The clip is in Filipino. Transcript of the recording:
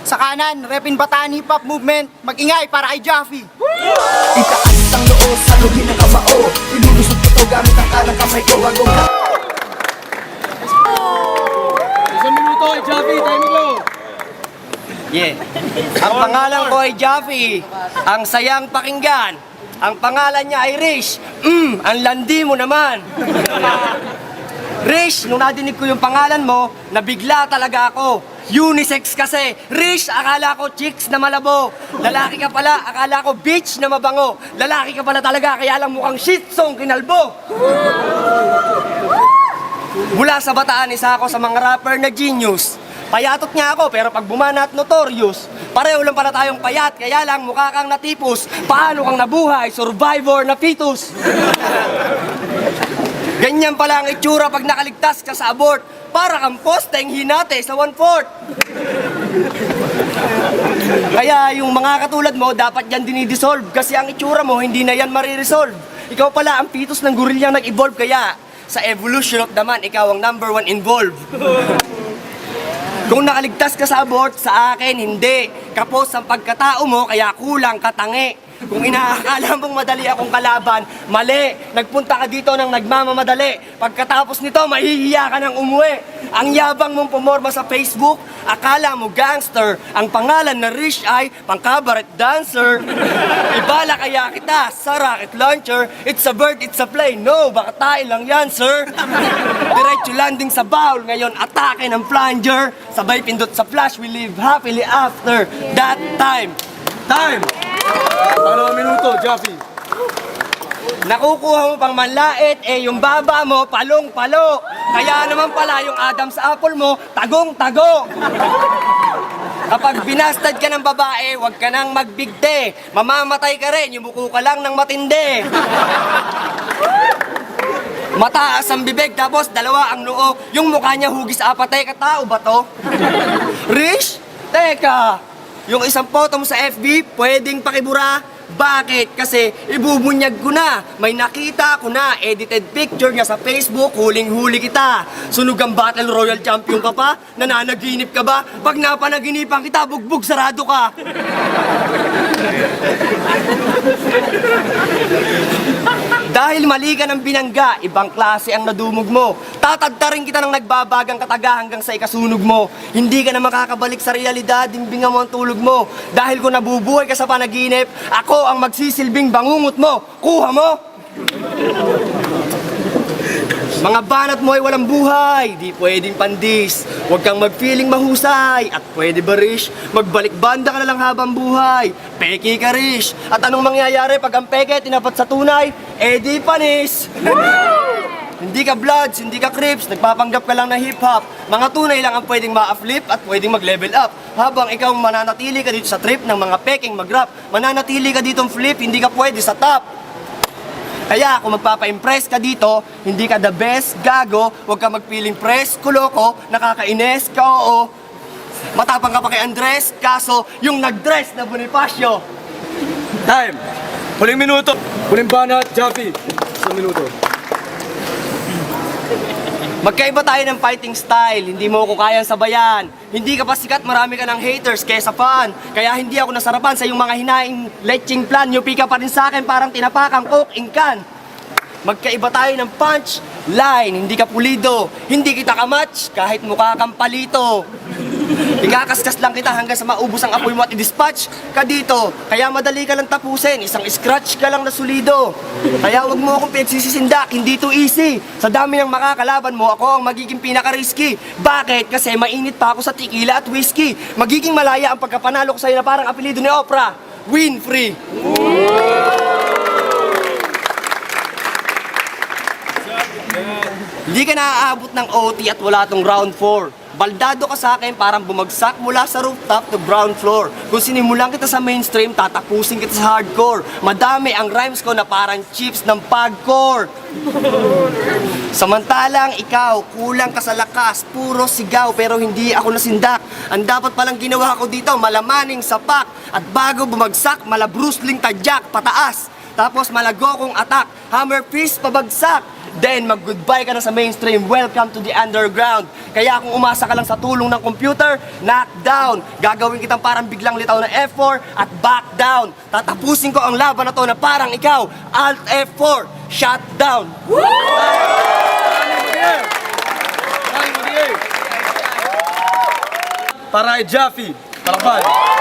Sa kanan, repin Bataan Hip Hop Movement. Mag-ingay para kay Jaffy. Itaas ang noo, saluhin ang kamao. Ilulusot ko to gamit ang kanang kamay ko. Bagong Isang minuto kay Jaffy, time mo. Yeah. Ang pangalan ko ay Jaffy. Ang sayang pakinggan. Ang pangalan niya ay Rish. Ang landi mo naman. Rish, nung nadinig ko yung pangalan mo, nabigla talaga ako. Unisex kasi. Rish, akala ko chicks na malabo. Lalaki ka pala, akala ko bitch na mabango. Lalaki ka pala talaga, kaya lang mukhang shih tsong kinalbo. Mula sa Bataan, isa ako sa mga rapper na genius. Payatot nga ako, pero pag bumanat notorious. Pareho lang pala tayong payat, kaya lang mukha kang natipos. Paano kang nabuhay? Survivor na fetus. Ganyan pala ang itsura pag nakaligtas ka sa abort. Para kang posteng hinate sa 1/4. Kaya yung mga katulad mo, dapat yan dinidissolve. Kasi ang itsura mo, hindi na yan mariresolve. Ikaw pala ang fetus ng gorilyang nag-evolve. Kaya sa evolution of the man, ikaw ang #1 involved. Kung nakaligtas ka sa abort, sa akin, hindi. Kapos ang pagkatao mo, kaya kulang katangi. Kung inaakala mong madali akong kalaban, mali. Nagpunta ka dito ng nagmamamadali. Pagkatapos nito, mahihiya ka ng umuwi. Ang yabang mong pumorma sa Facebook, akala mo gangster. Ang pangalan na Rish ay pang-cabaret dancer. Ibala kaya kita sa rocket launcher. It's a bird, it's a plane. No, baka tayo lang yan, sir. Diretso landing sa bowl. Ngayon, atake ng plunger. Sabay pindot sa flash, we live happily after that time. Time! Ano minuto, Jaffy? Nakukuha mo pang manlait, yung baba mo, palong-palo. Kaya naman pala yung Adam's apple mo, tagong-tago. Kapag binastad ka ng babae, huwag ka nang magbigte. Mamamatay ka rin, yumuko ka lang ng matindi. Mataas ang bibig, tapos dalawa ang noo. Yung mukha niya hugis apatay, katao ba to? Rish? Teka, yung isang photo mo sa FB, pwedeng pakibura. Bakit? Kasi ibubunyag ko na. May nakita ko na edited picture niya sa Facebook, huling-huli kita. Sunog ang Battle Royale champion ka pa? Nananaginip ka ba? Pag napanaginipan kita, bugbog sarado ka. Dahil mali ka ng binangga, ibang klase ang nadumog mo. Tatagtarin kita ng nagbabagang kataga hanggang sa ikasunog mo. Hindi ka na makakabalik sa realidad, dimbingan mo ang tulog mo. Dahil kung nabubuhay ka sa panaginip, ako ang magsisilbing bangungot mo. Kuha mo! Mga banat mo ay walang buhay, di pwedeng pandis. Huwag kang mag-feeling mahusay. At pwede ba, Rish, magbalik banda ka na lang habang buhay? Peke ka, Rish. At anong mangyayari pag ang peke tinapat sa tunay? Eh di panis. Hindi ka Bloods, hindi ka Crips, nagpapanggap ka lang na hip-hop. Mga tunay lang ang pwedeng ma-flip at pwedeng mag-level up. Habang ikaw mananatili ka dito sa trip ng mga peking mag-rap, mananatili ka ditong flip, hindi ka pwede sa top. Kaya kung magpapa-impress ka dito, hindi ka the best, gago, huwag ka magpiling press, kuloko, nakakainis, ka oo. Matapang ka pa kay Andres, kaso yung nag-dress na Bonifacio. Time! Huling minuto. Huling banat, Jaffy. Isang minuto. Magkaiba tayo ng fighting style, hindi mo ko kayang sabayan. Hindi ka pa sikat, marami ka ng haters kesa fan. Kaya hindi ako nasarapan sa iyong mga hinaing leching plan. Yupi ka pa rin sa akin parang tinapakang coke in can. Magkaiba tayo ng punch line, hindi ka pulido. Hindi kita kamatch kahit mukha kang palito. Ikakaskas lang kita hanggang sa maubos ang apoy mo at i-dispatch ka dito. Kaya madali ka lang tapusin, isang scratch ka lang na solido. Kaya wag mo akong pinagsisisindak, hindi to easy. Sa dami ng makakalaban mo, ako ang magiging pinaka-risky. Bakit? Kasi mainit pa ako sa tequila at whiskey. Magiging malaya ang pagkapanalo ko sa'yo na parang apelido ni Oprah, Winfrey. Hindi ka naaabot ng OT at wala tong round 4. Baldado ka sa akin parang bumagsak mula sa rooftop to ground floor. Kung sinimulan kita sa mainstream, tatapusin kita sa hardcore. Madami ang rhymes ko na parang chips ng pagcore. Samantalang ikaw, kulang ka sa lakas, puro sigaw pero hindi ako nasindak. Ang dapat palang ginawa ko dito, malamaning sapak. At bago bumagsak, mala Bruce Lee tadyak, pataas. Tapos malago kong attack, hammer fist pabagsak. then mag-goodbye ka na sa mainstream. Welcome to the underground. Kaya kung umasa ka lang sa tulong ng computer, knockdown. Gagawin kitang parang biglang litaw na F4 at back down. Tatapusin ko ang laban na to na parang ikaw, Alt F4, shutdown. Para kay Jaffy, palakpan.